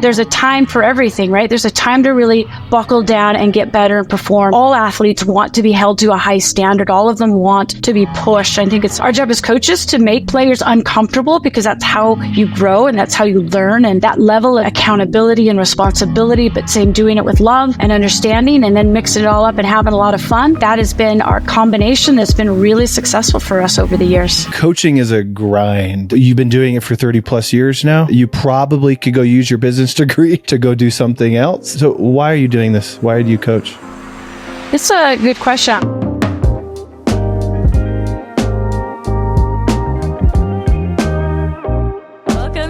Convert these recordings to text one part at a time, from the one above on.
there's a time for everything, right? There's a time to really buckle down and get better and perform. All athletes want to be held to a high standard. All of them want to be pushed. I think it's our job as coaches to make players uncomfortable, because that's how you grow and that's how you learn. And that level of accountability and responsibility, but same doing it with love and understanding, and then mixing it all up and having a lot of fun. That has been our combination that's been really successful for us over the years. Coaching is a grind. You've been doing it for 30 plus years now. You probably could go use your business degree to go do something else. So why are you doing this? Why do you coach? It's a good question.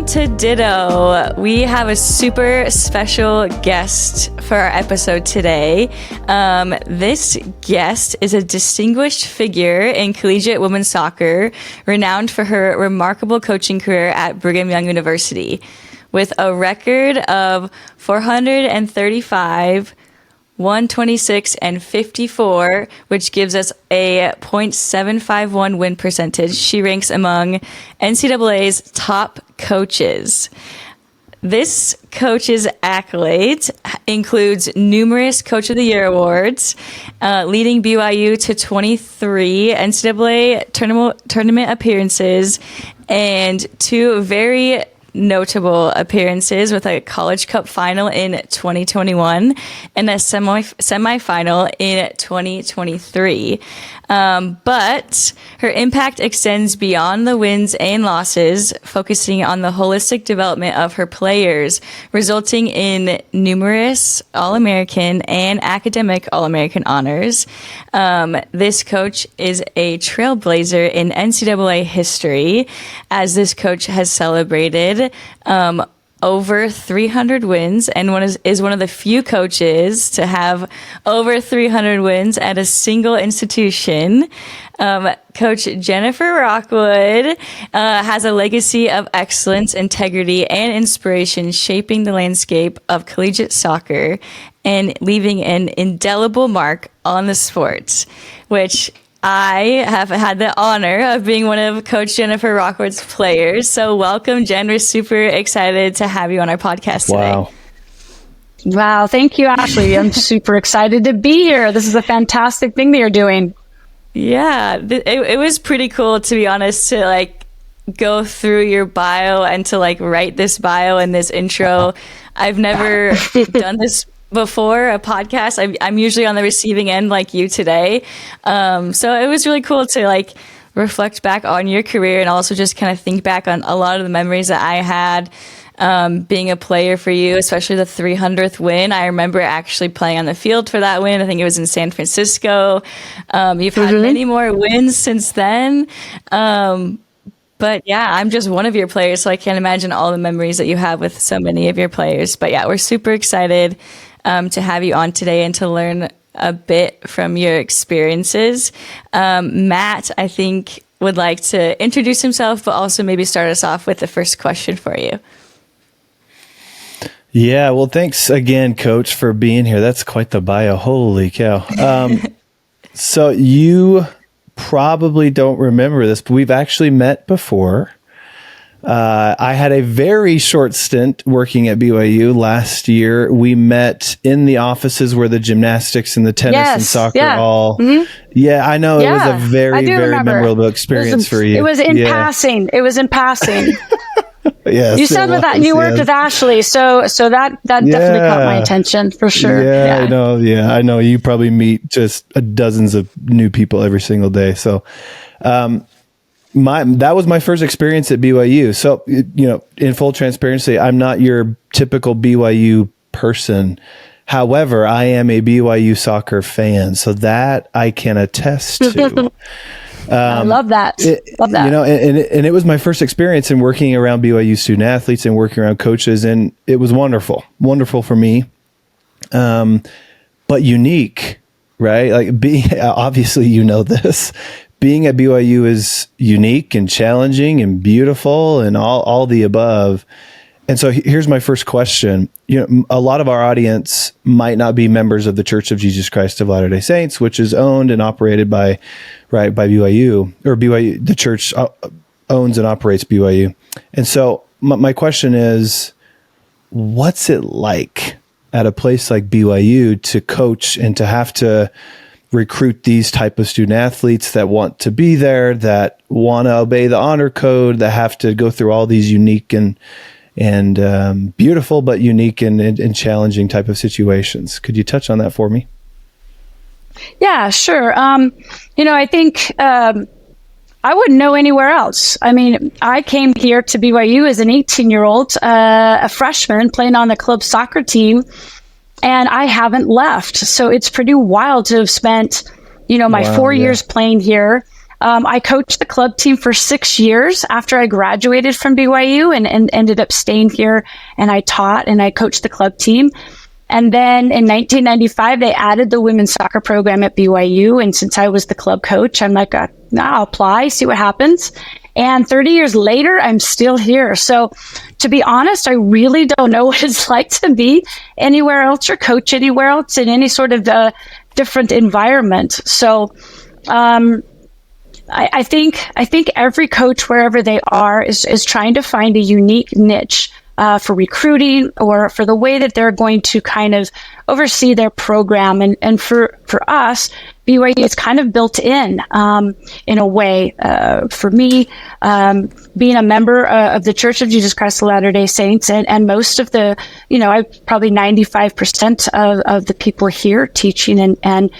To Ditto. We have a super special guest for our episode today. This guest is a distinguished figure in collegiate women's soccer, renowned for her remarkable coaching career at Brigham Young University. With a record of 435, 126, and 54, which gives us a .751 win percentage. She ranks among NCAA's top coaches. This coach's accolades includes numerous Coach of the Year awards, leading BYU to 23 NCAA tournament appearances, and 2 very notable appearances with a College Cup final in 2021 and a semifinal in 2023. But her impact extends beyond the wins and losses, focusing on the holistic development of her players, resulting in numerous All-American and academic All-American honors. This coach is a trailblazer in NCAA history, as this coach has celebrated over 300 wins and is one of the few coaches to have over 300 wins at a single institution. Coach Jennifer Rockwood has a legacy of excellence, integrity, and inspiration, shaping the landscape of collegiate soccer and leaving an indelible mark on the sport, which I have had the honor of being one of Coach Jennifer Rockwood's players. So welcome, Jen. We're super excited to have you on our podcast today. Wow. Thank you, Ashley. I'm super excited to be here. This is a fantastic thing that you're doing. Yeah, it was pretty cool, to be honest, to go through your bio and to write this bio and this intro. I've never done this before, a podcast. I'm usually on the receiving end like you today. So it was really cool to reflect back on your career and also just kind of think back on a lot of the memories that I had being a player for you, especially the 300th win. I remember actually playing on the field for that win. I think it was in San Francisco. You've had many more wins since then. But yeah, I'm just one of your players, so I can't imagine all the memories that you have with so many of your players. But yeah, we're super excited to have you on today and to learn a bit from your experiences. Matt, I think, would like to introduce himself, but also maybe start us off with the first question for you. Yeah, well, thanks again, Coach, for being here. That's quite the bio. Holy cow. So you probably don't remember this, but we've actually met before. I had a very short stint working at BYU last year. We met in the offices where the gymnastics and the tennis and soccer all. Yeah, I know. It was a very, very memorable experience for you. It was in passing. It was in passing. Yes, you said that you worked with Ashley, so that definitely caught my attention for sure. Yeah, I know. Yeah, I know. You probably meet just dozens of new people every single day. So, that was my first experience at BYU. So, in full transparency, I'm not your typical BYU person. However, I am a BYU soccer fan, so that I can attest to. I love that. Love that. And it was my first experience in working around BYU student athletes and working around coaches, and it was wonderful for me. But unique, right? Obviously, this. Being at BYU is unique and challenging and beautiful and all the above. And so here's my first question. A lot of our audience might not be members of the Church of Jesus Christ of Latter-day Saints, which is owned and operated by BYU, or BYU. The church owns and operates BYU. And so my question is, what's it like at a place like BYU to coach and to have to recruit these type of student athletes that want to be there, that want to obey the honor code, that have to go through all these unique and beautiful, but unique and challenging type of situations? Could you touch on that for me? Yeah, sure. I think I wouldn't know anywhere else. I mean, I came here to BYU as an 18-year-old, a freshman playing on the club soccer team, and I haven't left. So it's pretty wild to have spent, my 4 years playing here. I coached the club team for 6 years after I graduated from BYU and ended up staying here, and I taught and I coached the club team. And then in 1995, they added the women's soccer program at BYU. And since I was the club coach, I'm like, I'll apply, see what happens. And 30 years later, I'm still here. So to be honest, I really don't know what it's like to be anywhere else or coach anywhere else in any sort of different environment. So, I think every coach, wherever they are, is trying to find a unique niche for recruiting or for the way that they're going to kind of oversee their program. And for us, BYU is kind of built in a way. For me, being a member of the Church of Jesus Christ of Latter-day Saints, and most of the, probably 95% of the people here teaching and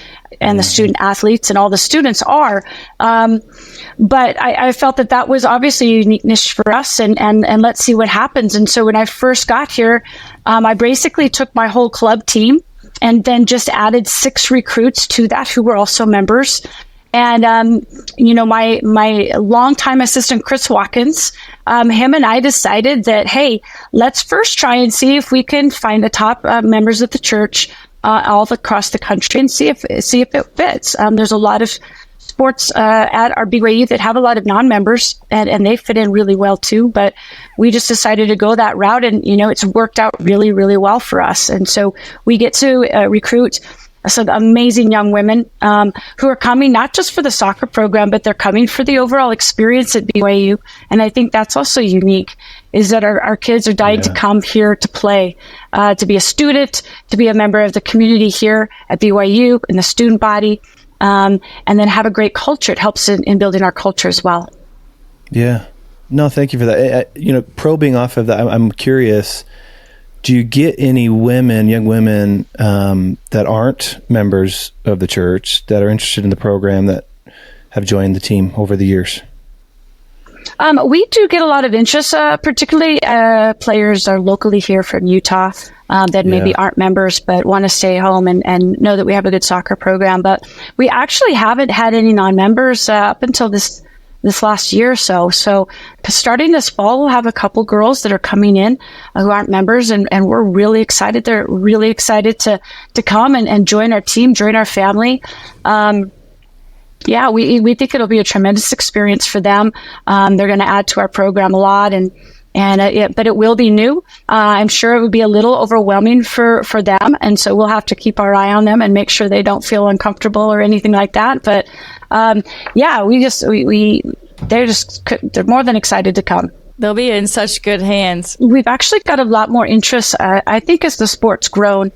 the student athletes and all the students are. But I felt that was obviously a unique niche for us, and let's see what happens. And so when I first got here, I basically took my whole club team and then just added 6 recruits to that who were also members. And, my longtime assistant, Chris Watkins, him and I decided that, hey, let's first try and see if we can find the top members of the church all across the country and see if it fits. There's a lot of sports at our BYU that have a lot of non-members, and they fit in really well too. But we just decided to go that route, and it's worked out really, really well for us. And so we get to recruit some amazing young women who are coming not just for the soccer program, but they're coming for the overall experience at BYU. And I think that's also unique, is that our kids are dying to come here to play, to be a student, to be a member of the community here at BYU in the student body, and then have a great culture. It helps in building our culture as well. Yeah. No, thank you for that. Probing off of that, I'm curious, do you get any young women that aren't members of the church that are interested in the program that have joined the team over the years? We do get a lot of interest, particularly players are locally here from Utah that maybe aren't members but want to stay home and know that we have a good soccer program. But we actually haven't had any non-members up until this last year or so. So starting this fall, we'll have a couple girls that are coming in who aren't members, and we're really excited. They're really excited to come and join our team, join our family. We think it'll be a tremendous experience for them. They're going to add to our program a lot, but it will be new. I'm sure it would be a little overwhelming for them, and so we'll have to keep our eye on them and make sure they don't feel uncomfortable or anything like that. But they're more than excited to come. They'll be in such good hands. We've actually got a lot more interest, I think, as the sport's grown.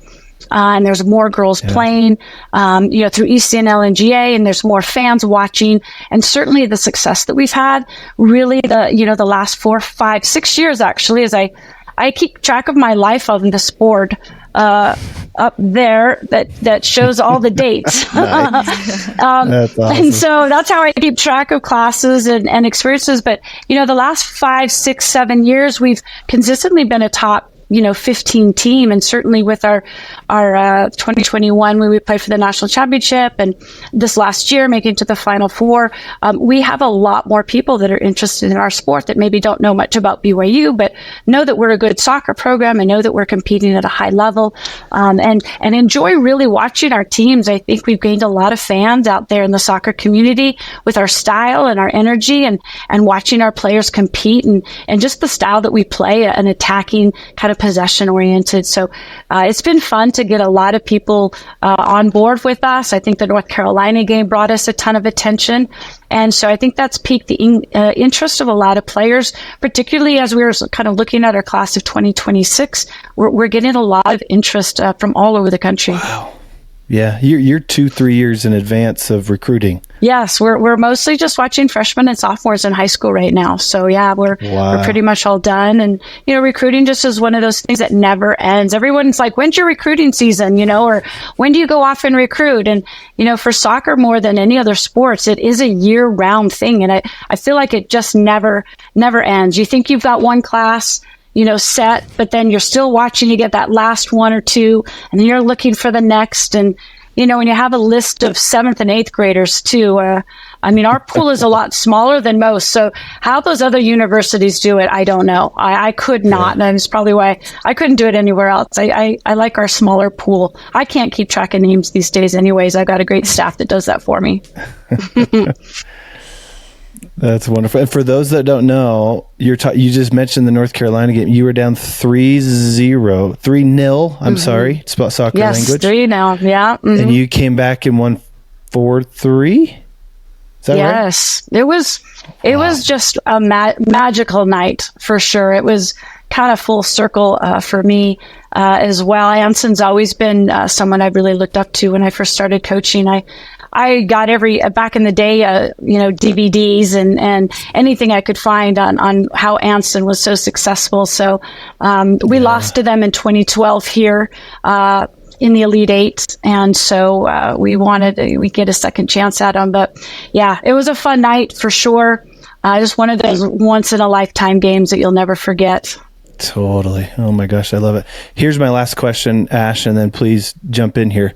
And there's more girls playing, through ECNL and GA, and there's more fans watching. And certainly the success that we've had, really the last 4, 5, 6 years, actually, as I keep track of my life on this board up there that shows all the dates. That's awesome. And so that's how I keep track of classes and experiences. But, the last 5, 6, 7 years, we've consistently been a top 15 team, and certainly with our 2021 when we played for the national championship, and this last year making to the Final Four, we have a lot more people that are interested in our sport that maybe don't know much about BYU, but know that we're a good soccer program and know that we're competing at a high level, and enjoy really watching our teams. I think we've gained a lot of fans out there in the soccer community with our style and our energy, and watching our players compete, and just the style that we play, an attacking kind of possession oriented. So it's been fun to get a lot of people on board with us. I think the North Carolina game brought us a ton of attention. And so I think that's piqued the interest of a lot of players, particularly as we were kind of looking at our class of 2026. We're getting a lot of interest from all over the country. Wow. Yeah, you're 2-3 years in advance of recruiting. Yes, we're mostly just watching freshmen and sophomores in high school right now. So yeah, we're pretty much all done. And recruiting just is one of those things that never ends. Everyone's like, "When's your recruiting season?" Or "When do you go off and recruit?" And for soccer more than any other sports, it is a year-round thing, and I feel like it just never ends. You think you've got one class set, but then you're still watching, you get that last one or two, and then you're looking for the next. And, when you have a list of 7th and 8th graders too, our pool is a lot smaller than most. So how those other universities do it, I don't know. I could not. And that's probably why I couldn't do it anywhere else. I like our smaller pool. I can't keep track of names these days anyways. I've got a great staff that does that for me. That's wonderful. And for those that don't know, you just mentioned the North Carolina game. You were down 3-0. I'm sorry. It's about soccer language. Yes, 3-0. Yeah. Mm-hmm. And you came back and won 4-3? Is that right? Yes. It was just a magical night for sure. It was kind of full circle for me as well. Anson's always been someone I really looked up to when I first started coaching. I got back in the day, DVDs and anything I could find on how Anson was so successful. So, we lost to them in 2012 here, in the Elite Eight. And so, we get a second chance at them. But yeah, it was a fun night for sure. Just one of those once in a lifetime games that you'll never forget. Totally. Oh my gosh. I love it. Here's my last question, Ash, and then please jump in here.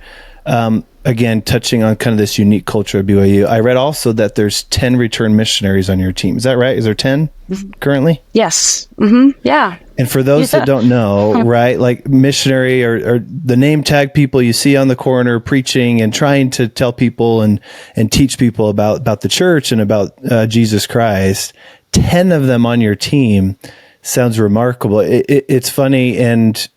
Again, touching on kind of this unique culture of BYU, I read also that there's 10 return missionaries on your team. Is that right? Is there 10 currently? Yes. Mm-hmm. Yeah. And for those that don't know, right, like missionary or the name tag people you see on the corner preaching and trying to tell people and teach people about the church and about Jesus Christ, 10 of them on your team sounds remarkable. It's funny and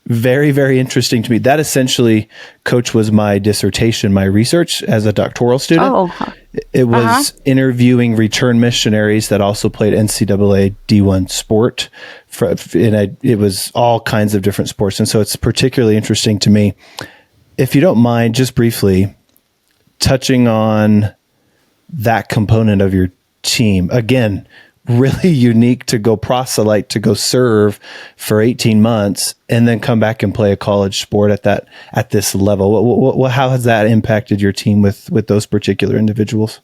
very, very interesting to me. That essentially, Coach, was my dissertation, my research as a doctoral student. Oh. It was interviewing return missionaries that also played NCAA D1 sport. It was all kinds of different sports. And so it's particularly interesting to me. If you don't mind, just briefly touching on that component of your team. Again, really unique to go proselyte, to go serve for 18 months and then come back and play a college sport at this level. How has that impacted your team with those particular individuals?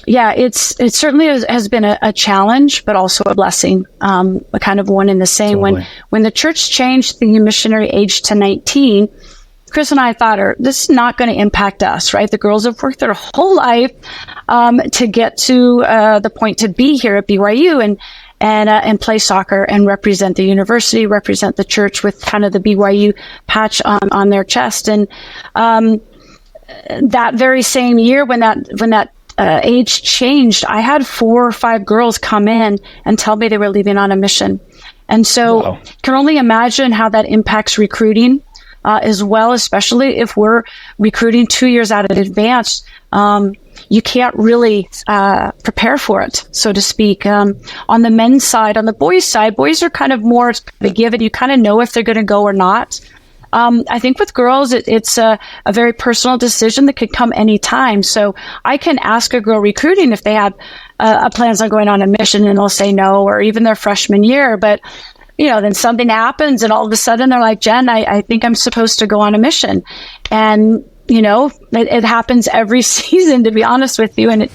Yeah, it certainly has been a challenge, but also a blessing, a kind of one in the same. Totally. When the church changed the missionary age to 19, Chris and I thought, this is not going to impact us, right? The girls have worked their whole life to get to the point to be here at BYU and play soccer and represent the university, represent the church with kind of the BYU patch on their chest. And that very same year, when that age changed, I had 4 or 5 girls come in and tell me they were leaving on a mission. And so, can only imagine how that impacts recruiting. As well, especially if we're recruiting 2 years out in advance, you can't really prepare for it, so to speak. On the men's side, on the boys' side, boys are kind of more a given. You kind of know if they're going to go or not. I think with girls, it's a very personal decision that could come anytime. So I can ask a girl recruiting if they have plans on going on a mission, and they'll say no, or even their freshman year. But then something happens and all of a sudden they're like, Jen, I think I'm supposed to go on a mission. And, it happens every season, to be honest with you. And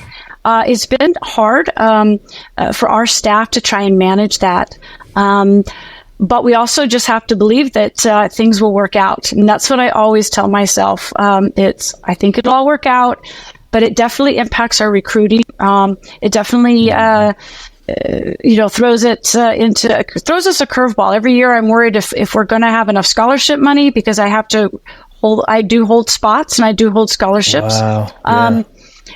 it's been hard for our staff to try and manage that. But we also just have to believe that things will work out. And that's what I always tell myself. I think it'll all work out, but it definitely impacts our recruiting. It definitely throws us a curveball. Every year I'm worried if we're going to have enough scholarship money, because I do hold spots and I do hold scholarships. Wow. Yeah.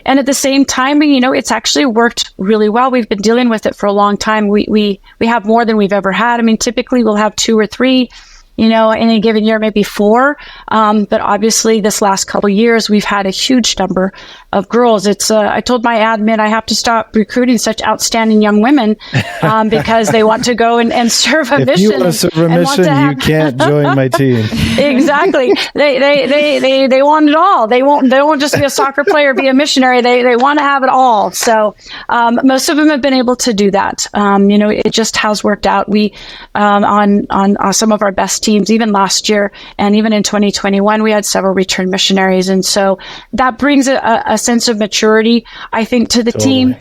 And at the same time, it's actually worked really well. We've been dealing with it for a long time. We have more than we've ever had. I mean, typically we'll have 2 or 3, in a given year, maybe 4. But obviously this last couple of years, we've had a huge number of girls. I told my admin I have to stop recruiting such outstanding young women because they want to go and serve a mission. If you want to serve a mission, you can't join my team. Exactly. They want it all. They won't just be a soccer player, be a missionary. They want to have it all. So most of them have been able to do that. It just has worked out. We on some of our best teams, even last year and even in 2021, we had several return missionaries. And so that brings a sense of maturity, I think, to the team,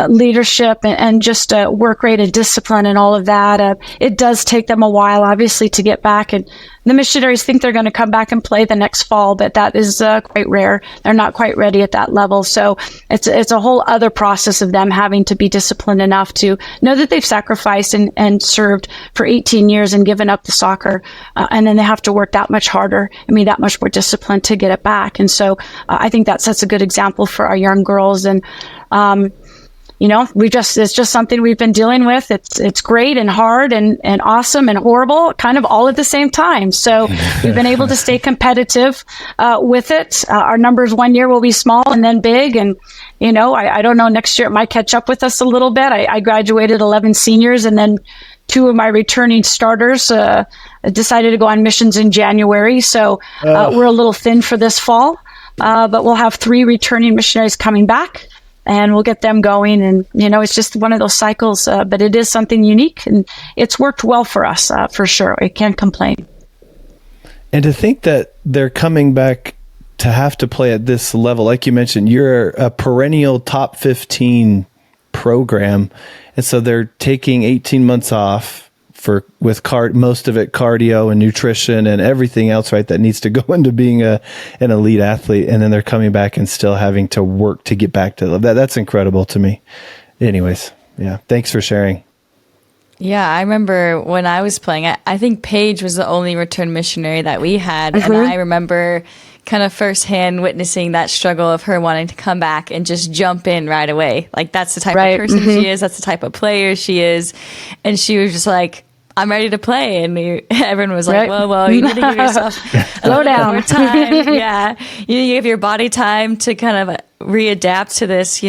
leadership and just work rate and discipline and all of that. It does take them a while, obviously, to get back. And the missionaries think they're going to come back and play the next fall, but that is quite rare. They're not quite ready at that level. So it's a whole other process of them having to be disciplined enough to know that they've sacrificed and served for 18 years and given up the soccer. And then they have to work that much harder. That much more disciplined to get it back. And so I think that sets a good example for our young girls. And, it's just something we've been dealing with. It's great and hard and awesome and horrible, kind of all at the same time. So we've been able to stay competitive, with it. Our numbers one year will be small and then big. And, I don't know, next year it might catch up with us a little bit. I graduated 11 seniors and then 2 of my returning starters, decided to go on missions in January. So, we're a little thin for this fall. But we'll have 3 returning missionaries coming back. And we'll get them going. And, it's just one of those cycles, but it is something unique and it's worked well for us, for sure. I can't complain. And to think that they're coming back to have to play at this level, like you mentioned, you're a perennial top 15 program. And so they're taking 18 months off with most of it cardio and nutrition and everything else, right, that needs to go into being an elite athlete. And then they're coming back and still having to work to get back to that. That's incredible to me. Anyways, yeah, thanks for sharing. Yeah, I remember when I was playing, I think Paige was the only return missionary that we had. And I remember kind of firsthand witnessing that struggle of her wanting to come back and just jump in right away. Like, that's the type of person she is. That's the type of player she is. And she was just like, I'm ready to play. And everyone was like, well, you need to give yourself a little bit more time. Yeah. You give your body time to kind of readapt to this,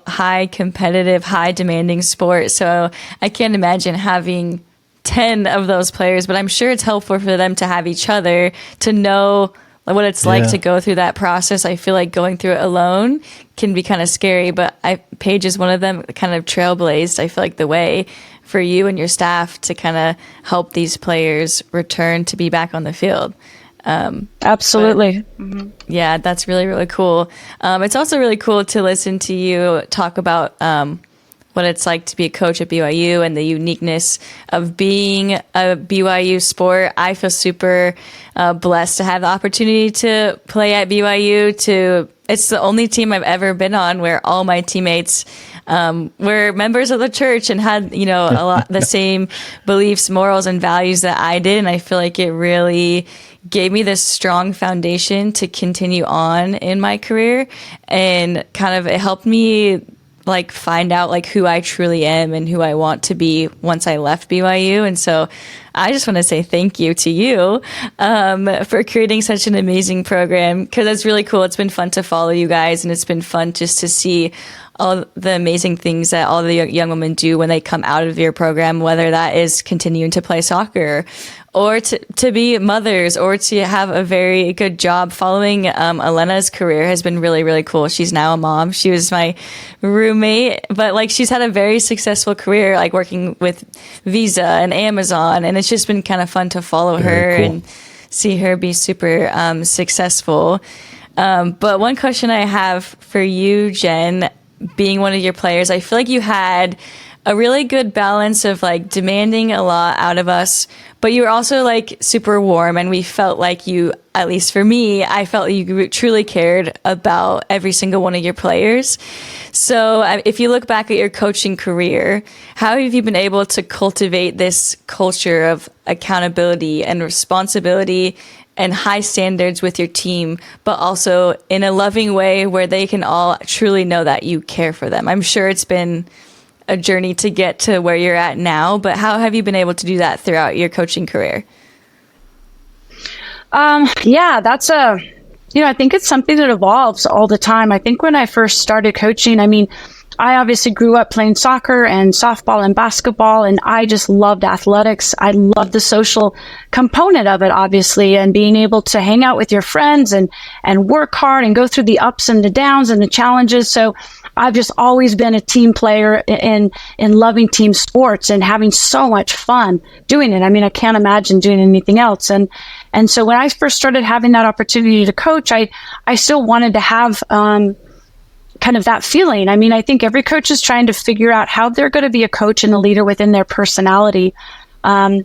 high competitive, high demanding sport. So I can't imagine having 10 of those players, but I'm sure it's helpful for them to have each other to know what it's like to go through that process. I feel like going through it alone can be kind of scary, but Paige is one of them, kind of trailblazed, I feel like, the way for you and your staff to kind of help these players return to be back on the field. Absolutely. Yeah, that's really, really cool. It's also really cool to listen to you talk about what it's like to be a coach at BYU and the uniqueness of being a BYU sport. I feel super blessed to have the opportunity to play at BYU. It's the only team I've ever been on where all my teammates were members of the church and had, a lot the same beliefs, morals, and values that I did. And I feel like it really gave me this strong foundation to continue on in my career, and kind of it helped me find out who I truly am and who I want to be once I left BYU. And so I just want to say thank you to you for creating such an amazing program, because it's really cool. It's been fun to follow you guys, and it's been fun just to see all the amazing things that all the young women do when they come out of your program, whether that is continuing to play soccer or to be mothers or to have a very good job. Following Elena's career has been really, really cool. She's now a mom. She was my roommate, but she's had a very successful career, working with Visa and Amazon. And it's just been kind of fun to follow her and see her be super successful. But one question I have for you, Jen, being one of your players, I feel like you had a really good balance of like demanding a lot out of us, but you were also like super warm, and we felt like you, at least for me, I felt you truly cared about every single one of your players. So if you look back at your coaching career, how have you been able to cultivate this culture of accountability and responsibility and high standards with your team, but also in a loving way where they can all truly know that you care for them? I'm sure it's been a journey to get to where you're at now, but how have you been able to do that throughout your coaching career? Yeah, that's I think it's something that evolves all the time. I think when I first started coaching, I obviously grew up playing soccer and softball and basketball, and I just loved athletics. I loved the social component of it, obviously, and being able to hang out with your friends and work hard and go through the ups and the downs and the challenges. So I've just always been a team player in loving team sports and having so much fun doing it. I can't imagine doing anything else. And so when I first started having that opportunity to coach, I still wanted to have, kind of that feeling. I think every coach is trying to figure out how they're going to be a coach and a leader within their personality. I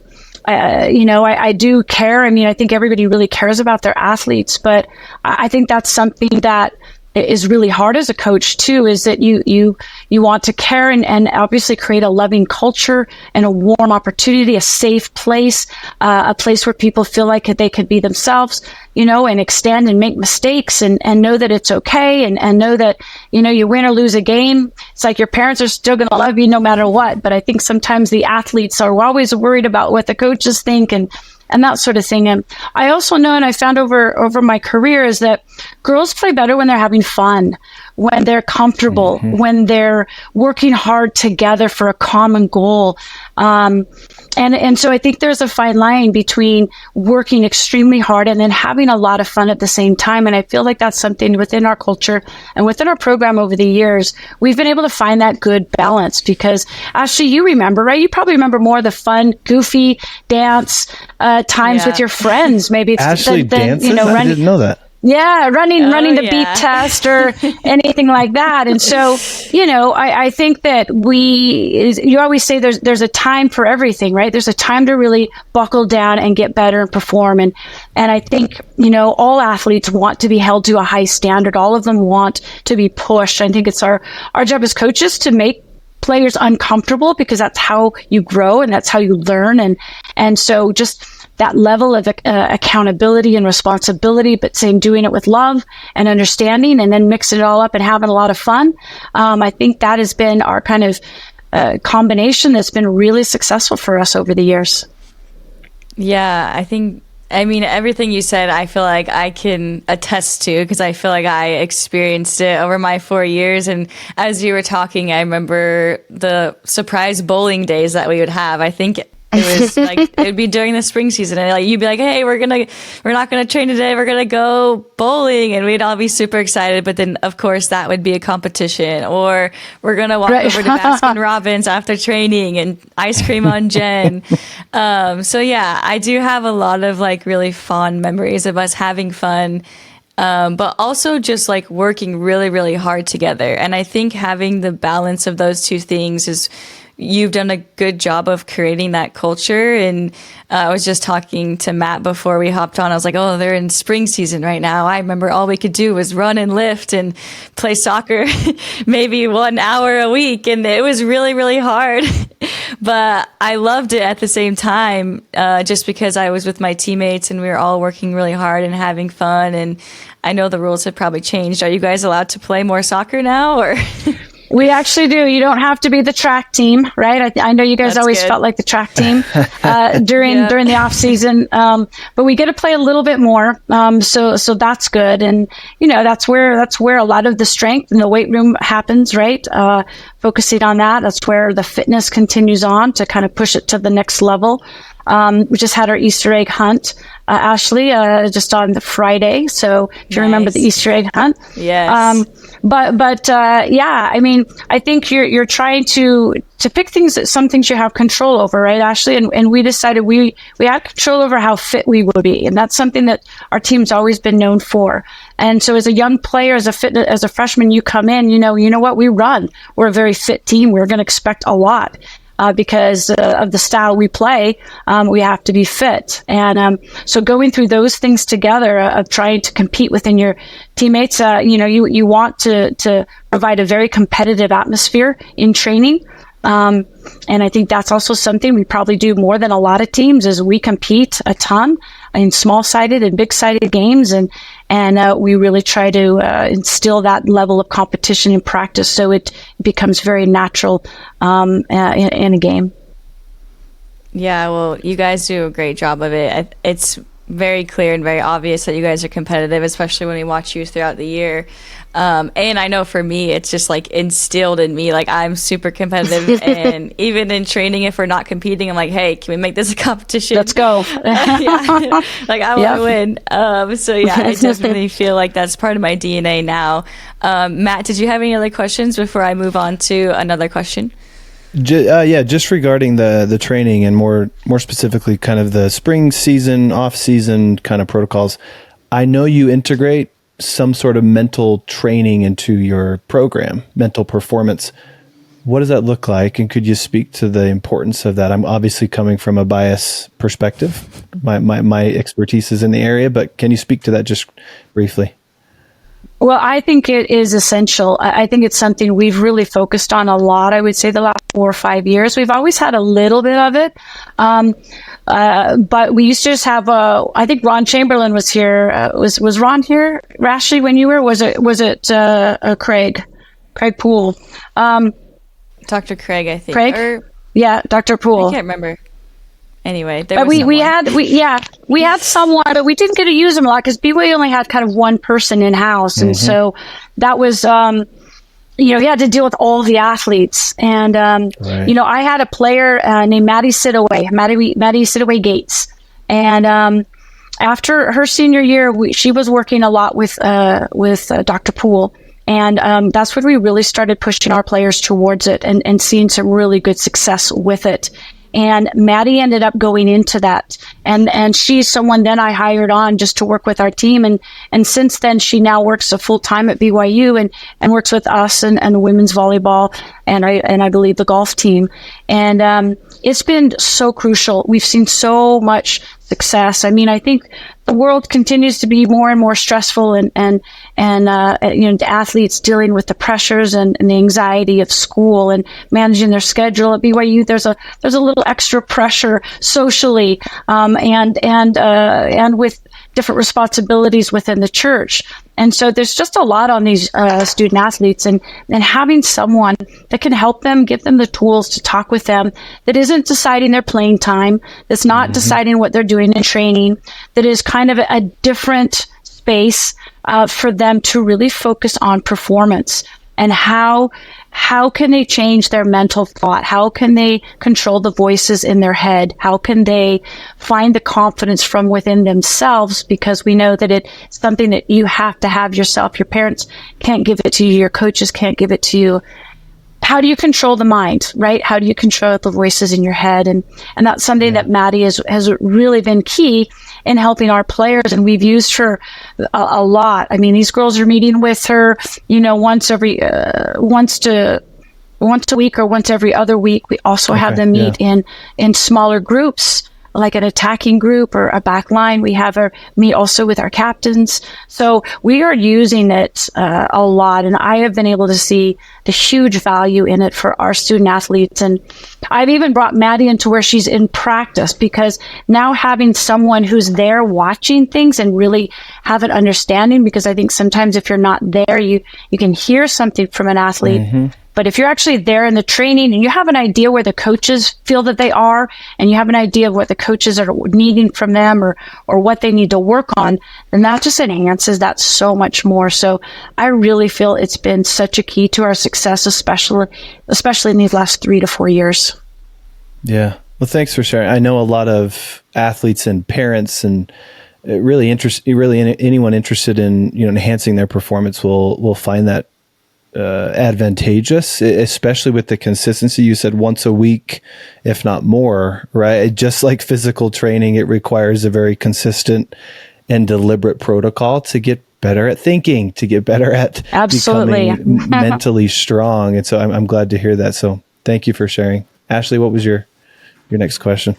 do care. I think everybody really cares about their athletes, but I think that's something that is really hard as a coach too, is that you want to care and obviously create a loving culture and a warm opportunity, a safe place, a place where people feel like they could be themselves, and extend and make mistakes and know that it's okay and know that, you win or lose a game. It's like your parents are still going to love you no matter what. But I think sometimes the athletes are always worried about what the coaches think and that sort of thing. And I also know, and I found over my career, is that girls play better when they're having fun, when they're comfortable, when they're working hard together for a common goal. And so I think there's a fine line between working extremely hard and then having a lot of fun at the same time. And I feel like that's something within our culture and within our program over the years, we've been able to find that good balance. Because Ashley, you remember, right? You probably remember more of the fun, goofy dance times with your friends. Maybe it's Ashley dances? I didn't know that. Yeah, running the beat test or anything like that. And so, I think that you always say there's a time for everything, right? There's a time to really buckle down and get better and perform. And I think, all athletes want to be held to a high standard. All of them want to be pushed. I think it's our job as coaches to make players uncomfortable, because that's how you grow and that's how you learn. And so just that level of accountability and responsibility, but doing it with love and understanding, and then mixing it all up and having a lot of fun. I think that has been our kind of combination that's been really successful for us over the years. Yeah, everything you said, I feel like I can attest to, because I feel like I experienced it over my 4 years. And as you were talking, I remember the surprise bowling days that we would have. I think it was like, it would be during the spring season, and you'd be like, hey, we're not gonna train today, we're gonna go bowling, and we'd all be super excited. But then of course that would be a competition, or we're gonna walk over to Baskin Robbins after training and ice cream on Jen. So yeah, I do have a lot of really fond memories of us having fun, but also just working really, really hard together. And I think having the balance of those two things is, you've done a good job of creating that culture. And I was just talking to Matt before we hopped on. I was like, oh, they're in spring season right now. I remember all we could do was run and lift and play soccer maybe 1 hour a week. And it was really, really hard. But I loved it at the same time, just because I was with my teammates and we were all working really hard and having fun. And I know the rules have probably changed. Are you guys allowed to play more soccer now, or? We actually do. You don't have to be the track team, right? I know you guys always felt like the track team during the off season, but we get to play a little bit more. So that's good, and that's where a lot of the strength in the weight room happens, right? Focusing on that. That's where the fitness continues on to kind of push it to the next level. We just had our Easter egg hunt Ashley, just on the Friday. So if you remember the Easter egg hunt. Yes. Yeah, I mean, I think you're trying to pick some things you have control over, right, Ashley? And we decided we had control over how fit we would be. And that's something that our team's always been known for. And so as a young player, as a freshman, you come in, you know what, we run. We're a very fit team. We're going to expect a lot. Because of the style we play, we have to be fit. And so going through those things together of trying to compete within your teammates, you want to provide a very competitive atmosphere in training. And I think that's also something we probably do more than a lot of teams is we compete a ton in small-sided and big-sided games. And we really try to instill that level of competition in practice so it becomes very natural in a game. Yeah, well, you guys do a great job of it. It's very clear and very obvious that you guys are competitive, especially when we watch you throughout the year. And I know for me, it's just like instilled in me, like I'm super competitive. And even in training, if we're not competing, I'm like, hey, can we make this a competition? Let's go. Yeah. Like I want to win. So yeah, I definitely feel like that's part of my DNA now. Matt, did you have any other questions before I move on to another question? Just regarding the training and more specifically kind of the spring season, off season kind of protocols. I know you integrate some sort of mental training into your program, mental performance. What does that look like? And could you speak to the importance of that? I'm obviously coming from a bias perspective. My expertise is in the area, but can you speak to that just briefly? Well, I think it is essential. I think it's something we've really focused on a lot. I would say the last 4 or 5 years, we've always had a little bit of it. But we used to just have I think Ron Chamberlain was here. Was Ron here, Ashley, when you were? Was it Craig Poole? Dr. Craig, I think. Craig? Yeah, Dr. Poole. I can't remember. Anyway, we had someone, but we didn't get to use them a lot because BYU only had kind of one person in house, and so that was he had to deal with all the athletes, and right. I had a player named Maddie Sidaway Gates, and after her senior year, she was working a lot with Dr. Poole. And that's when we really started pushing our players towards it and seeing some really good success with it. And Maddie ended up going into that. And she's someone then I hired on just to work with our team. And since then, she now works full time at BYU and works with us and women's volleyball and I believe the golf team. And it's been so crucial. We've seen so much success. I mean, I think the world continues to be more and more stressful and the athletes dealing with the pressures and the anxiety of school and managing their schedule at BYU. There's a little extra pressure socially, and with different responsibilities within the church. And so there's just a lot on these student athletes and having someone that can help them, give them the tools to talk with them, that isn't deciding their playing time, that's not deciding what they're doing in training, that is kind of a different space for them to really focus on performance and how can they change their mental thought? How can they control the voices in their head? How can they find the confidence from within themselves? Because we know that it's something that you have to have yourself. Your parents can't give it to you. Your coaches can't give it to you. How do you control the mind, right? How do you control the voices in your head? And that's something that Maddie has really been key in helping our players. And we've used her a lot. I mean, these girls are meeting with her, once a week or once every other week. We also have them meet in smaller groups, like an attacking group or a back line. We have her meet also with our captains. So we are using it a lot. And I have been able to see the huge value in it for our student athletes. And I've even brought Maddie into where she's in practice, because now having someone who's there watching things and really have an understanding, because I think sometimes if you're not there, you can hear something from an athlete. But if you're actually there in the training and you have an idea where the coaches feel that they are, and you have an idea of what the coaches are needing from them or what they need to work on, then that just enhances that so much more. So I really feel it's been such a key to our success, especially in these last 3 to 4 years. Yeah. Well, thanks for sharing. I know a lot of athletes and parents and really anyone interested in, enhancing their performance will find that advantageous, especially with the consistency. You said once a week, if not more, right? Just like physical training, it requires a very consistent and deliberate protocol to get better at thinking, to get better at becoming mentally strong. And so I'm glad to hear that. So thank you for sharing. Ashley, what was your next question?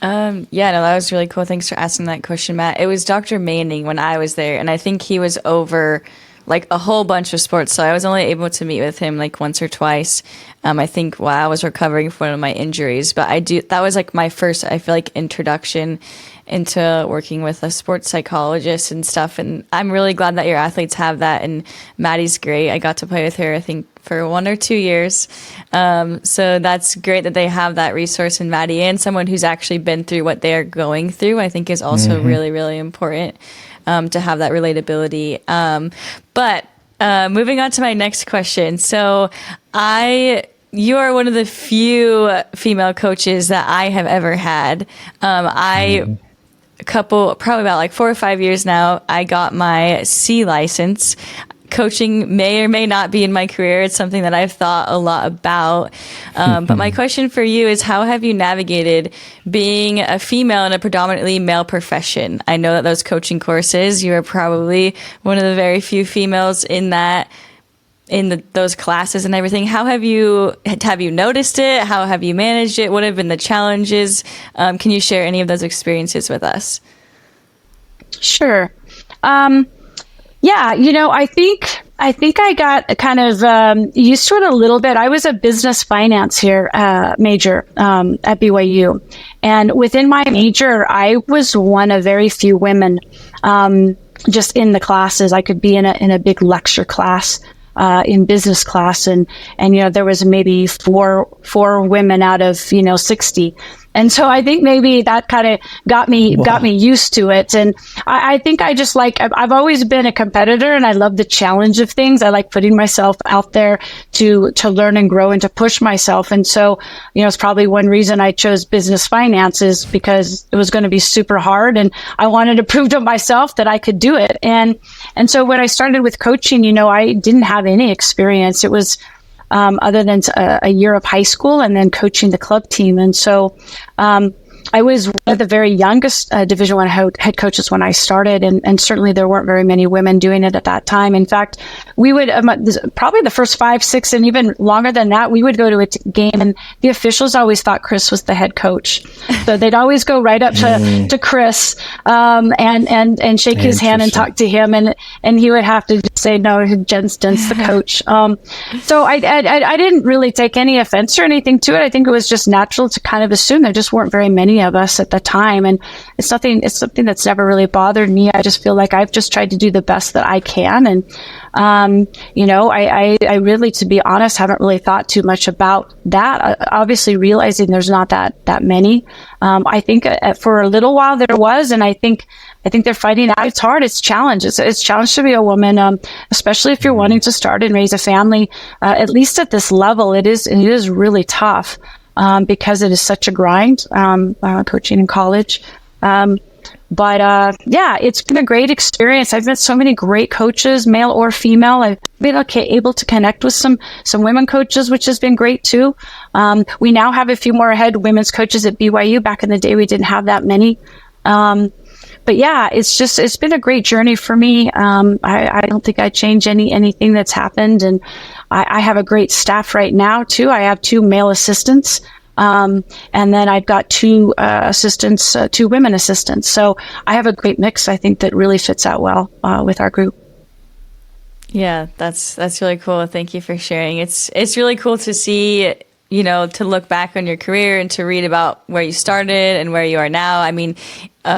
Yeah, no, that was really cool. Thanks for asking that question, Matt. It was Dr. Manning when I was there, and I think he was over like a whole bunch of sports. So I was only able to meet with him like once or twice. I think while I was recovering from one of my injuries, but that was like my first, I feel like, introduction into working with a sports psychologist and stuff. And I'm really glad that your athletes have that. And Maddie's great. I got to play with her, I think, for 1 or 2 years. So that's great that they have that resource in Maddie, and someone who's actually been through what they're going through, I think is also really, really important to have that relatability. But moving on to my next question. So you are one of the few female coaches that I have ever had. Probably about like 4 or 5 years now, I got my C license. Coaching may or may not be in my career. It's something that I've thought a lot about. But my question for you is, how have you navigated being a female in a predominantly male profession? I know that those coaching courses, you are probably one of the very few females in those classes and everything. How have you noticed it? How have you managed it? What have been the challenges? Can you share any of those experiences with us? Sure. Yeah, I think I got kind of used to it a little bit. I was a business finance major at BYU, and within my major, I was one of very few women just in the classes. I could be in a big lecture class. In business class, and there was maybe four women out of 60, and so I think maybe that kind of got me used to it. And I think I just I've always been a competitor, and I love the challenge of things. I like putting myself out there to learn and grow and to push myself. And so it's probably one reason I chose business finances, because it was going to be super hard, and I wanted to prove to myself that I could do it. And so when I started with coaching, I didn't have any experience. It was other than a year of high school and then coaching the club team. And so I was one of the very youngest Division I head coaches when I started, and certainly there weren't very many women doing it at that time. In fact, we would probably the first 5, 6, and even longer than that, we would go to a game, and the officials always thought Chris was the head coach. So they'd always go right up to Chris and shake his hand and talk to him, and he would have to just say, "No, Jen's the coach." So I didn't really take any offense or anything to it. I think it was just natural to kind of assume there just weren't very many of us at the time, and it's something that's never really bothered me. I just feel like I've just tried to do the best that I can, and I really, to be honest, haven't really thought too much about that. Obviously, realizing there's not that many. I think for a little while there was, and I think they're fighting out. It's hard. It's challenge. It's a challenge to be a woman, especially if you're wanting to start and raise a family. At least at this level, it is really tough. Because it is such a grind, coaching in college. But it's been a great experience. I've met so many great coaches, male or female. I've been able to connect with some women coaches, which has been great too. We now have a few more head women's coaches at BYU. Back in the day, we didn't have that many. But yeah, it's been a great journey for me. I don't think I'd change anything that's happened. And I have a great staff right now too. I have 2 male assistants. And then I've got 2 assistants, 2 women assistants. So I have a great mix, I think, that really fits out well with our group. Yeah, that's really cool. Thank you for sharing. It's really cool to see, to look back on your career and to read about where you started and where you are now. I mean,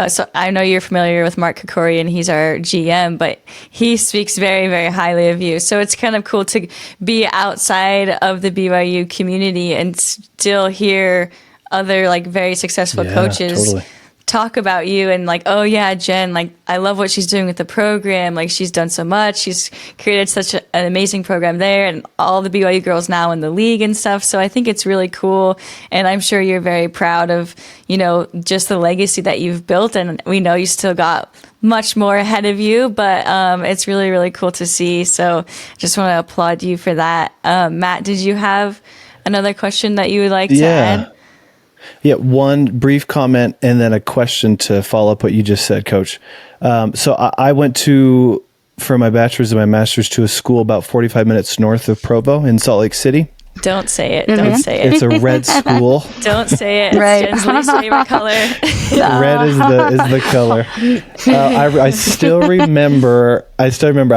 so I know you're familiar with Mark Kokorian. He's our GM, but he speaks very, very highly of you. So it's kind of cool to be outside of the BYU community and still hear other very successful coaches talk about you and like, oh yeah, Jen, like I love what she's doing with the program. Like she's done so much. She's created such an amazing program there, and all the BYU girls now in the league and stuff. So I think it's really cool. And I'm sure you're very proud of, just the legacy that you've built. And we know you still got much more ahead of you, but it's really, really cool to see. So just want to applaud you for that. Matt, did you have another question that you would like to add? Yeah, one brief comment and then a question to follow up what you just said, Coach. So I went for my bachelor's and my master's to a school about 45 minutes north of Provo in Salt Lake City. Don't say it. Don't say it. It's a red school. Don't say it. Right. It's Jen's least favorite color. Red is the color. I still remember I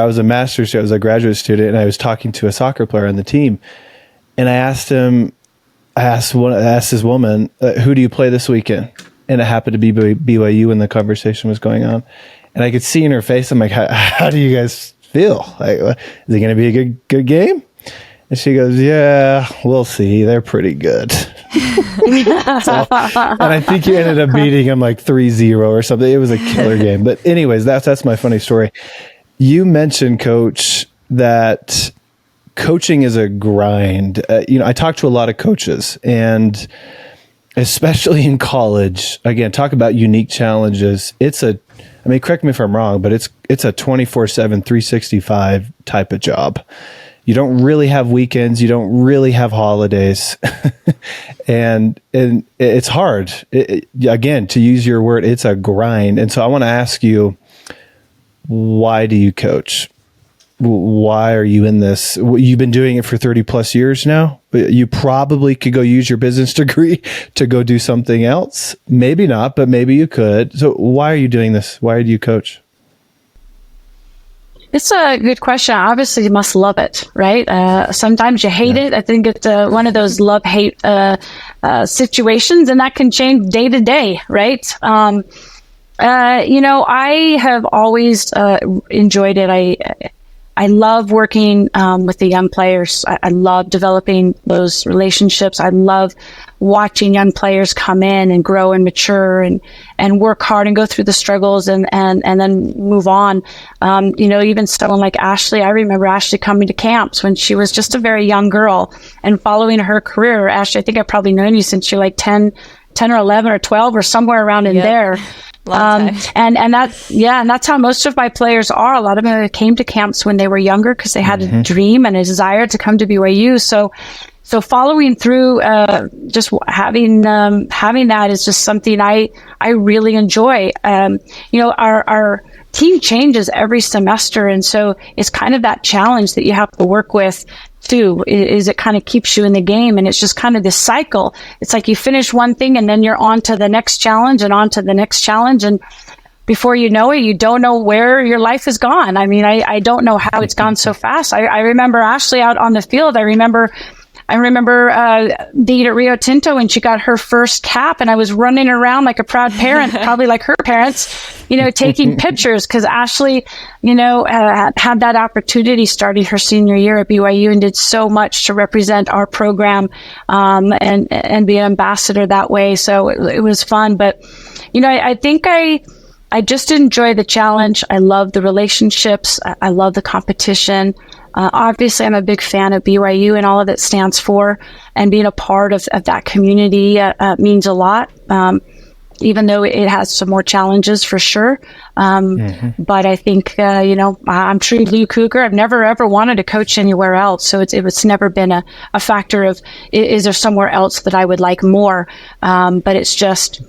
was a master's student, I was a graduate student, and I was talking to a soccer player on the team. And I asked this woman, who do you play this weekend? And it happened to be BYU when the conversation was going on. And I could see in her face, I'm like, how do you guys feel? Like, is it going to be a good game? And she goes, yeah, we'll see. They're pretty good. And I think you ended up beating them like 3-0 or something. It was a killer game. But anyways, that's my funny story. You mentioned, Coach, that coaching is a grind. I talk to a lot of coaches, and especially in college, again, talk about unique challenges. Correct me if I'm wrong, but it's a 24/7, 365 type of job. You don't really have weekends. You don't really have holidays. and it's hard. Again, to use your word, it's a grind. And so I want to ask you, why do you coach? Why are you in this? You've been doing it for 30 plus years now. You probably could go use your business degree to go do something else. Maybe not, but maybe you could. So why are you doing this? Why do you coach? It's a good question. Obviously, you must love it, right? Sometimes you hate it. I think it's one of those love-hate situations, and that can change day to day, right? I have always enjoyed it. I love working with the young players. I love developing those relationships. I love watching young players come in and grow and mature and work hard and go through the struggles and then move on. Even someone like Ashley, I remember Ashley coming to camps when she was just a very young girl and following her career. Ashley, I think I've probably known you since you're like 10 or 11 or 12 or somewhere around in there. And that's how most of my players are. A lot of them came to camps when they were younger because they had a dream and a desire to come to BYU. So following through, just having that is just something I really enjoy. Our team changes every semester. And so it's kind of that challenge that you have to work with too, is it kind of keeps you in the game. And it's just kind of this cycle. It's like you finish one thing and then you're on to the next challenge and on to the next challenge. And before you know it, you don't know where your life has gone. I mean, I don't know how it's gone so fast. I remember Ashley out on the field. I remember being at Rio Tinto when she got her first cap, and I was running around like a proud parent, probably like her parents, taking pictures because Ashley, had that opportunity starting her senior year at BYU and did so much to represent our program and be an ambassador that way. So it was fun. But, I think I just enjoy the challenge. I love the relationships. I love the competition. Obviously, I'm a big fan of BYU and all of it stands for, and being a part of that community means a lot, even though it has some more challenges for sure. But I think, I'm true blue cougar. I've never, ever wanted to coach anywhere else. So it's never been a factor of, is there somewhere else that I would like more? But it's just,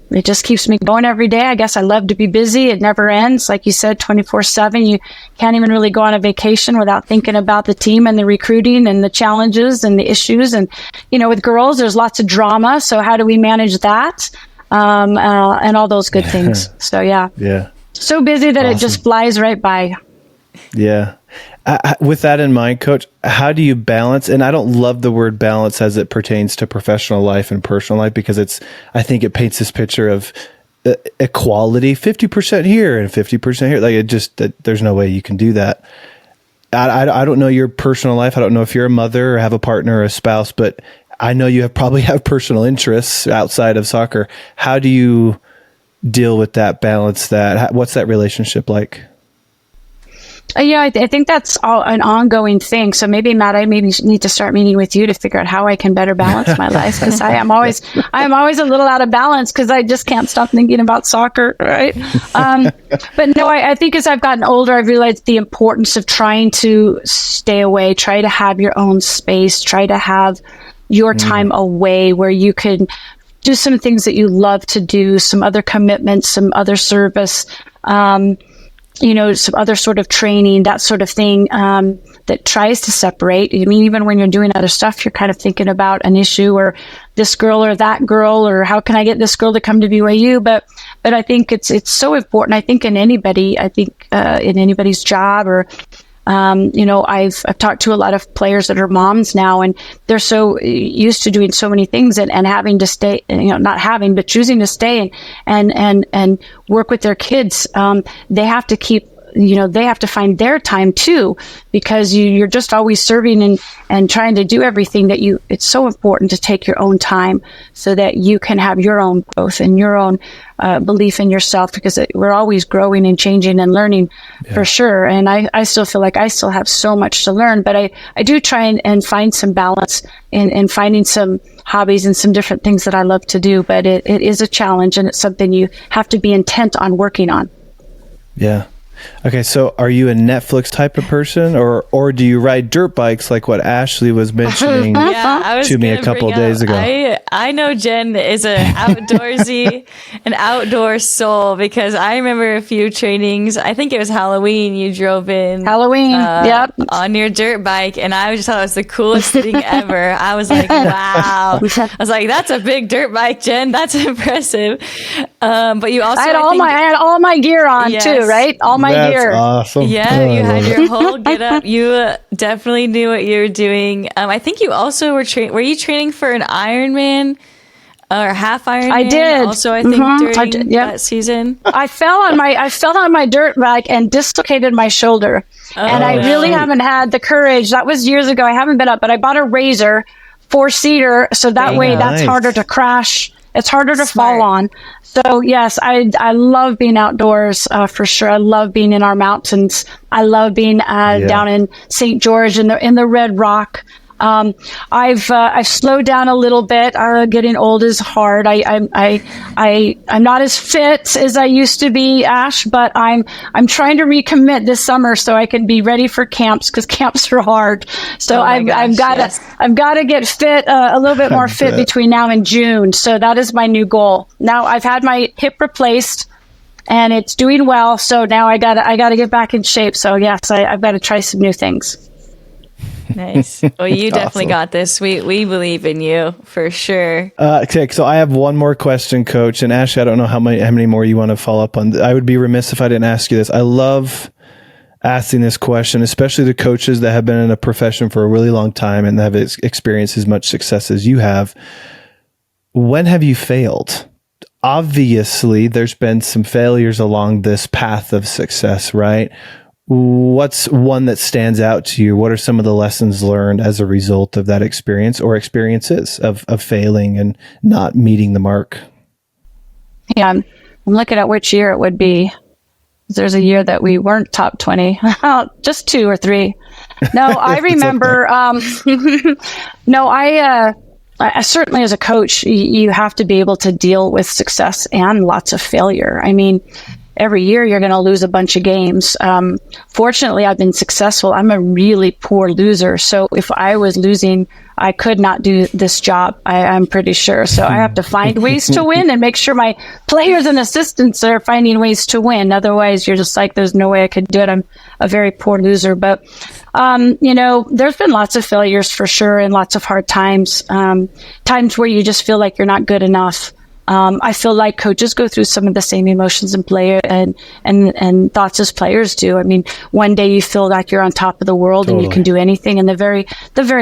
it just keeps me going every day. I guess I love to be busy. It never ends. Like you said, 24/7. You can't even really go on a vacation without thinking about the team and the recruiting and the challenges and the issues. And, with girls, there's lots of drama. So how do we manage that? And all those good things. So, yeah. Yeah. So busy that It just flies right by. Yeah. With that in mind, Coach, how do you balance? And I don't love the word balance as it pertains to professional life and personal life, because I think it paints this picture of equality, 50% here and 50% here. Like there's no way you can do that. I don't know your personal life. I don't know if you're a mother or have a partner or a spouse, but I know you probably have personal interests outside of soccer. How do you deal with that, balance that? What's that relationship like? Yeah, I think that's an ongoing thing. So maybe, Matt, I maybe need to start meeting with you to figure out how I can better balance my life, because I am always a little out of balance because I just can't stop thinking about soccer, right? But no, I think as I've gotten older, I've realized the importance of trying to stay away, try to have your own space, try to have your time away where you can do some things that you love to do, some other commitments, some other service, some other sort of training, that sort of thing, that tries to separate. I mean, even when you're doing other stuff, you're kind of thinking about an issue or this girl or that girl, or how can I get this girl to come to BYU? But I think it's so important. I think in anybody's job, or, I've talked to a lot of players that are moms now, and they're so used to doing so many things and having to stay, not having, but choosing to stay and work with their kids. They have to keep, they have to find their time too, because you're just always serving and trying to do everything that it's so important to take your own time so that you can have your own growth and your own belief in yourself, because we're always growing and changing and learning for sure. And I still feel like I still have so much to learn, but I do try and find some balance in finding some hobbies and some different things that I love to do. But it is a challenge, and it's something you have to be intent on working on. Yeah. Okay, so are you a Netflix type of person, or do you ride dirt bikes like what Ashley was mentioning to me a couple of days ago? I know Jen is an outdoor soul, because I remember a few trainings. I think it was Halloween. You drove in on your dirt bike, and I just thought it was the coolest thing ever. I was like, wow. I was like, that's a big dirt bike, Jen. That's impressive. But you also, I had all my gear on too, right? All my gear. Awesome. Yeah, you had your whole get up. You definitely knew what you were doing. I think you also were you training for an Ironman or half Ironman? I did. Also, I think during that season. I fell on my dirt bike and dislocated my shoulder. And I really haven't had the courage. That was years ago. I haven't been up, but I bought a Razor 4-seater, so that way that's harder to crash. It's harder to fall on. So yes, I love being outdoors for sure. I love being in our mountains. I love being down in St. George in the Red Rock. I've slowed down a little bit. Getting old is hard. I'm not as fit as I used to be, Ash, but I'm trying to recommit this summer so I can be ready for camps, because camps are hard. So I've got to get fit, a little bit more fit between now and June. So that is my new goal. Now I've had my hip replaced and it's doing well. So now I gotta get back in shape. So yes, I've got to try some new things. Nice. Well, you definitely got this. We believe in you for sure. Okay, so I have one more question, Coach. And Ashley, I don't know how many more you want to follow up on. I would be remiss if I didn't ask you this. I love asking this question, especially to coaches that have been in a profession for a really long time and have experienced as much success as you have. When have you failed? Obviously, there's been some failures along this path of success, right? What's one that stands out to you? What are some of the lessons learned as a result of that experience or experiences of failing and not meeting the mark? Yeah, I'm looking at which year it would be. There's a year that we weren't top 20, just 2 or 3. No, I remember. I certainly, as a coach, you have to be able to deal with success and lots of failure. I mean, every year you're going to lose a bunch of games. Fortunately, I've been successful. I'm a really poor loser. So if I was losing, I could not do this job, I'm pretty sure. So I have to find ways to win and make sure my players and assistants are finding ways to win. Otherwise, you're just like, there's no way I could do it. I'm a very poor loser. But, there's been lots of failures for sure and lots of hard times, times where you just feel like you're not good enough. I feel like coaches go through some of the same emotions and and thoughts as players do. I mean, one day you feel like you're on top of the world and you can do anything, and the very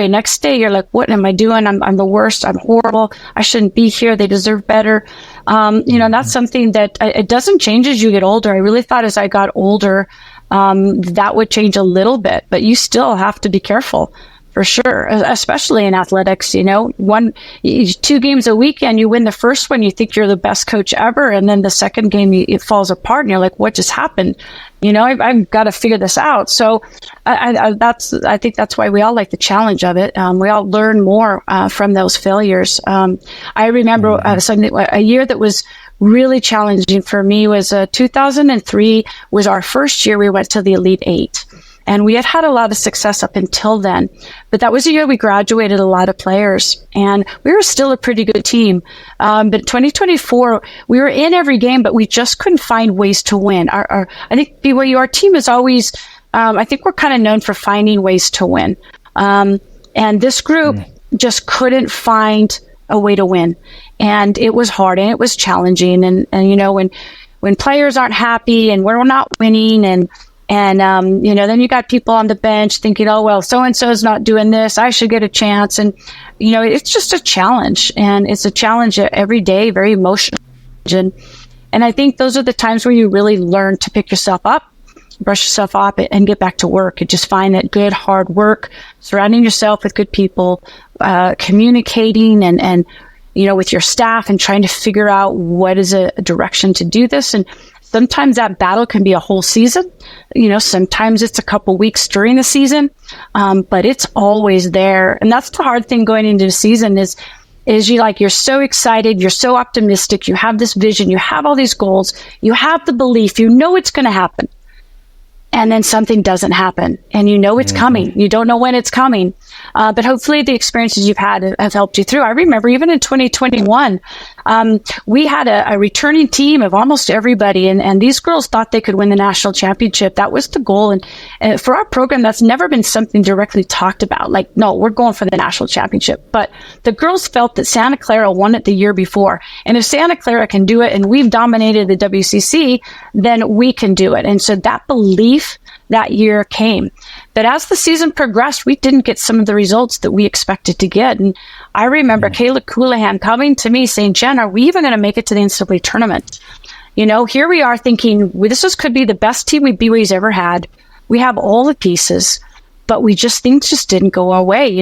next day you're like, what am I doing? I'm the worst. I'm horrible. I shouldn't be here. They deserve better. That's something that it doesn't change as you get older. I really thought as I got older, that would change a little bit, but you still have to be careful for sure, especially in athletics. 2 games a weekend, you win the first one, you think you're the best coach ever, and then the second game it falls apart, and you're like, what just happened? I've got to figure this out. So I think that's why we all like the challenge of it. We all learn more from those failures. I remember a year that was really challenging for me was 2003 was our first year we went to the Elite Eight. And we had a lot of success up until then. But that was a year we graduated a lot of players. And we were still a pretty good team. But 2024, we were in every game, but we just couldn't find ways to win. I think BYU, our team is always, I think we're kind of known for finding ways to win. And this group just couldn't find a way to win. And it was hard and it was challenging. And when players aren't happy and we're not winning and then you got people on the bench thinking, oh, well, so-and-so is not doing this, I should get a chance. And, it's just a challenge, and it's a challenge every day, very emotional. And I think those are the times where you really learn to pick yourself up, brush yourself up, and get back to work, and just find that good, hard work, surrounding yourself with good people, communicating and with your staff and trying to figure out what is a direction to do this. And sometimes that battle can be a whole season. Sometimes it's a couple weeks during the season, but it's always there. And that's the hard thing going into the season is you're so excited, you're so optimistic, you have this vision, you have all these goals, you have the belief, it's going to happen. And then something doesn't happen, and it's coming. You don't know when it's coming. But hopefully the experiences you've had have helped you through. I remember even in 2021, we had a returning team of almost everybody, and these girls thought they could win the national championship. That was the goal. And for our program, that's never been something directly talked about. Like, no, we're going for the national championship. But the girls felt that Santa Clara won it the year before. And if Santa Clara can do it and we've dominated the WCC, then we can do it. And so that belief that year came. But as the season progressed, we didn't get some of the results that we expected to get. And I remember Kayla Coulihan coming to me saying, Jen, are we even going to make it to the NCAA tournament? Here we are thinking, could be the best team BYU's ever had. We have all the pieces, but things just didn't go our way,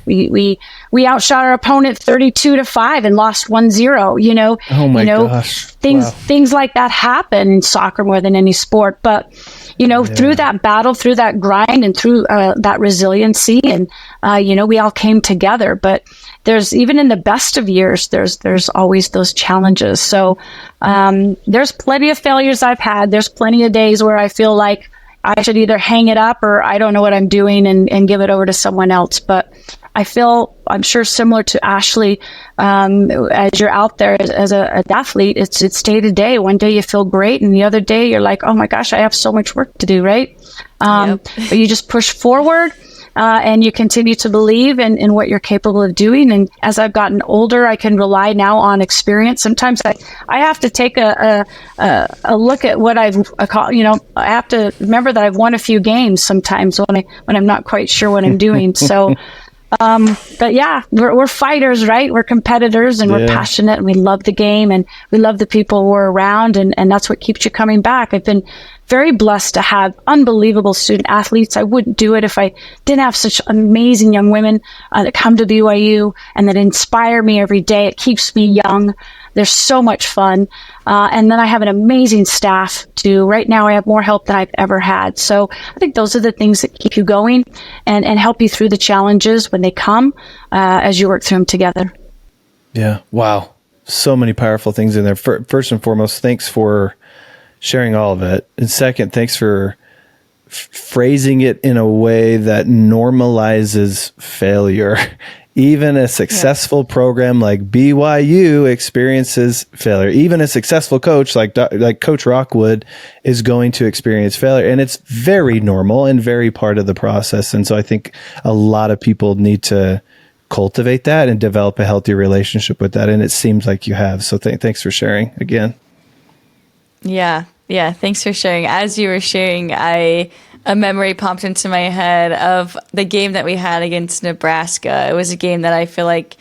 We outshot our opponent 32-5 and lost 1-0, Oh my gosh. Things like that happen in soccer more than any sport. But, through that battle, through that grind, and through that resiliency, and, we all came together. But there's, even in the best of years, there's always those challenges. So there's plenty of failures I've had. There's plenty of days where I feel like I should either hang it up or I don't know what I'm doing and give it over to someone else. But I'm sure similar to Ashley, as you're out there as an athlete, it's day to day. One day you feel great, and the other day you're like, oh my gosh, I have so much work to do, right? But you just push forward. And you continue to believe in what you're capable of doing. And as I've gotten older, I can rely now on experience. Sometimes I have to take a look at what I've, I have to remember that I've won a few games sometimes when I'm not quite sure what I'm doing. So, but yeah, we're fighters, right? We're competitors, and we're passionate, and we love the game, and we love the people we're around. And that's what keeps you coming back. I've been very blessed to have unbelievable student athletes. I wouldn't do it if I didn't have such amazing young women that come to BYU and that inspire me every day. It keeps me young. They're so much fun. And then I have an amazing staff too. Right now I have more help than I've ever had. So I think those are the things that keep you going and help you through the challenges when they come, as you work through them together. Yeah. Wow. So many powerful things in there. First and foremost, thanks for sharing all of it. And second, thanks for phrasing it in a way that normalizes failure. Even a successful program like BYU experiences failure. Even a successful coach like Coach Rockwood is going to experience failure. And it's very normal and very part of the process. And so I think a lot of people need to cultivate that and develop a healthy relationship with that. And it seems like you have. So thanks for sharing again. Yeah. Thanks for sharing. As you were sharing, a memory popped into my head of the game that we had against Nebraska. It was a game that I feel like,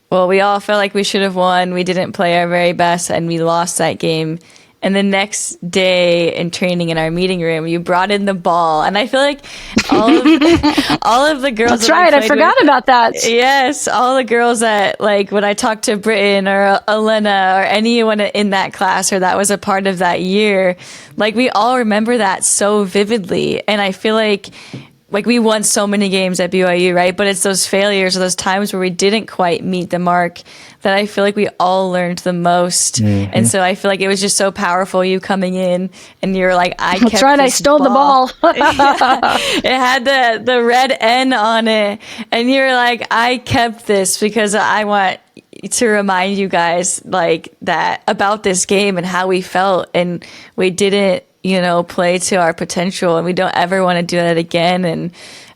we all felt like we should have won. We didn't play our very best, and we lost that game. And the next day in training in our meeting room, you brought in the ball. And I feel like all of the girls. That's right. I forgot about that. Yes. All the girls that, like, when I talked to Britton or Elena or anyone in that class or that was a part of that year, like, we all remember that so vividly. And I feel like we won so many games at BYU, right? But it's those failures or those times where we didn't quite meet the mark that I feel like we all learned the most. Mm-hmm. And so I feel like it was just so powerful, you coming in and you're like, That's right, I stole the ball. Yeah. It had the red N on it. And you're like, I kept this because I want to remind you guys like that about this game and how we felt. And we didn't, play to our potential, and we don't ever want to do that again. And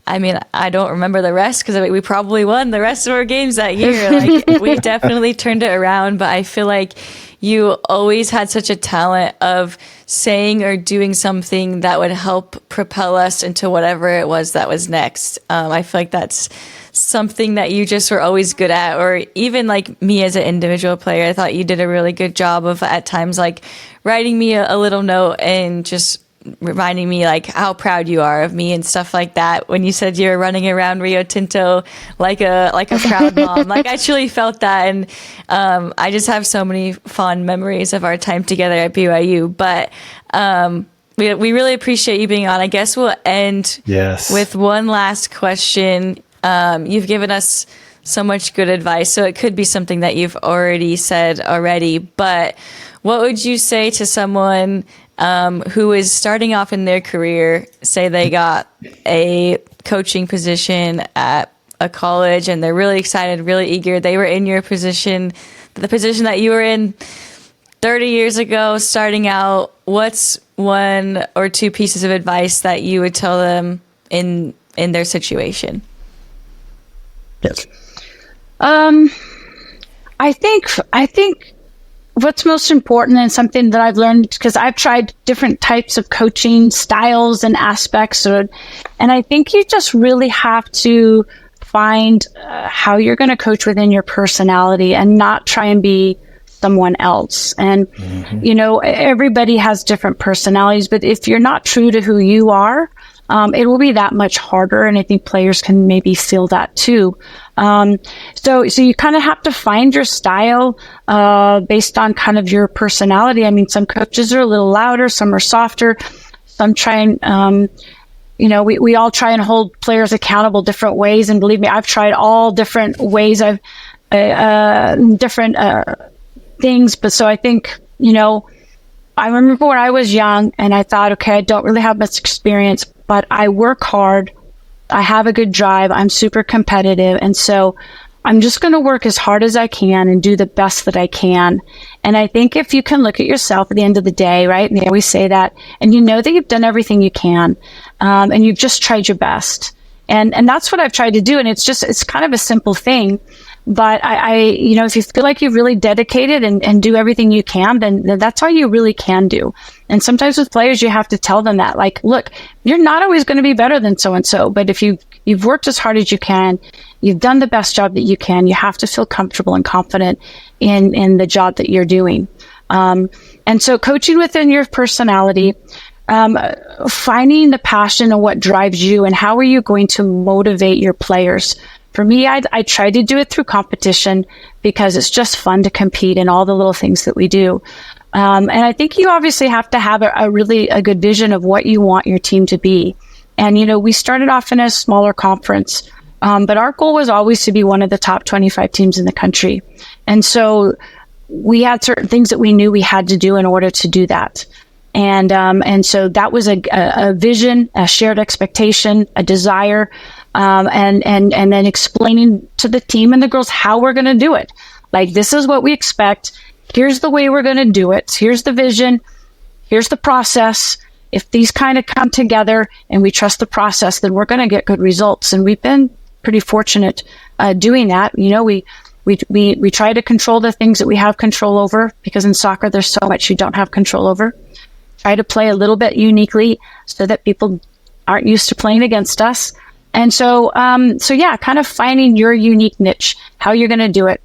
I mean, I don't remember the rest because we probably won the rest of our games that year. Like, we definitely turned it around, but I feel like you always had such a talent of saying or doing something that would help propel us into whatever it was that was next. I feel like that's something that you just were always good at, or even like me as an individual player, I thought you did a really good job of at times like writing me a little note and just reminding me like how proud you are of me and stuff like that. When you said you were running around Rio Tinto like a proud mom, like I truly felt that. And I just have so many fond memories of our time together at BYU. But we really appreciate you being on. I guess we'll end with one last question. You've given us so much good advice, so it could be something that you've already said already, but what would you say to someone who is starting off in their career, say they got a coaching position at a college and they're really excited, really eager, they were in your position, the position that you were in 30 years ago, starting out, what's one or two pieces of advice that you would tell them in their situation? Yes. I think what's most important and something that I've learned, because I've tried different types of coaching styles and aspects, and I think you just really have to find how you're going to coach within your personality and not try and be someone else. And, everybody has different personalities, but if you're not true to who you are, it will be that much harder. And I think players can maybe feel that too. So you kind of have to find your style, based on kind of your personality. I mean, some coaches are a little louder, some are softer, some try and, we all try and hold players accountable different ways. And believe me, I've tried all different ways. I've, different, things. But so I think, I remember when I was young and I thought, okay, I don't really have much experience, but I work hard. I have a good drive. I'm super competitive. And so I'm just going to work as hard as I can and do the best that I can. And I think if you can look at yourself at the end of the day, right? And they always say that, and you know that you've done everything you can, and you've just tried your best. And that's what I've tried to do. And it's kind of a simple thing. But if you feel like you've really dedicated and do everything you can, then that's all you really can do. And sometimes with players, you have to tell them that, like, look, you're not always going to be better than so-and-so, but if you've worked as hard as you can, you've done the best job that you can, you have to feel comfortable and confident in the job that you're doing. And so coaching within your personality, finding the passion and what drives you and how are you going to motivate your players. For me, I try to do it through competition because it's just fun to compete in all the little things that we do. And I think you obviously have to have a really good vision of what you want your team to be. And, we started off in a smaller conference, but our goal was always to be one of the top 25 teams in the country. And so we had certain things that we knew we had to do in order to do that. And so that was a vision, a shared expectation, a desire, and then explaining to the team and the girls how we're going to do it. Like, this is what we expect. Here's the way we're going to do it. Here's the vision. Here's the process. If these kind of come together and we trust the process, then we're going to get good results. And we've been pretty fortunate, doing that. We try to control the things that we have control over, because in soccer, there's so much you don't have control over. Try to play a little bit uniquely so that people aren't used to playing against us. And so kind of finding your unique niche, how you're going to do it,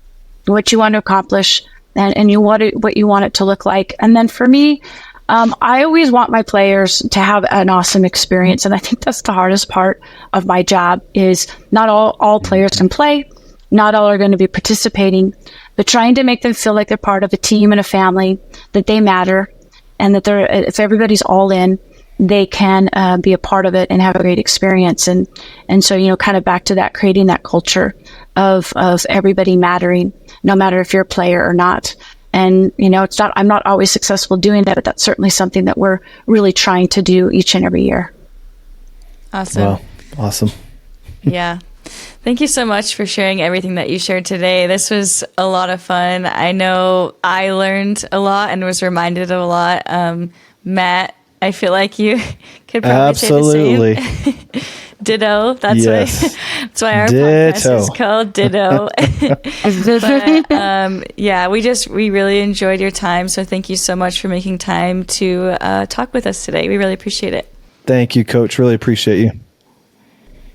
what you want to accomplish, and what you want it to look like. And then for me, I always want my players to have an awesome experience. And I think that's the hardest part of my job is not all players can play. Not all are going to be participating, but trying to make them feel like they're part of a team and a family, that they matter, and that if everybody's all in, they can be a part of it and have a great experience. And so, kind of back to that, creating that culture of everybody mattering, no matter if you're a player or not. And, I'm not always successful doing that, but that's certainly something that we're really trying to do each and every year. Awesome. Wow. Awesome. Yeah. Thank you so much for sharing everything that you shared today. This was a lot of fun. I know I learned a lot and was reminded of a lot. Matt, I feel like you could probably say the same. Ditto. That's why our podcast is called Ditto. But, we really enjoyed your time. So thank you so much for making time to talk with us today. We really appreciate it. Thank you, Coach. Really appreciate you.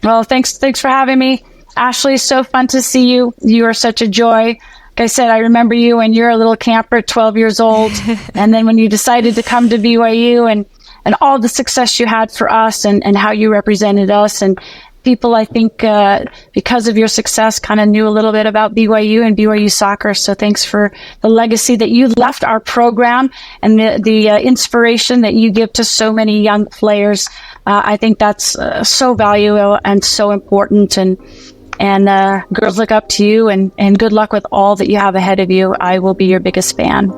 Well, thanks for having me. Ashley, so fun to see you. You are such a joy. Like I said, I remember you when you're a little camper at 12 years old. And then when you decided to come to BYU and all the success you had for us and how you represented us. And people, I think, because of your success, kind of knew a little bit about BYU and BYU soccer. So thanks for the legacy that you left our program and the inspiration that you give to so many young players. I think that's so valuable and so important. And girls look up to you and good luck with all that you have ahead of you. I will be your biggest fan.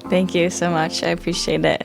Thank you so much. I appreciate it.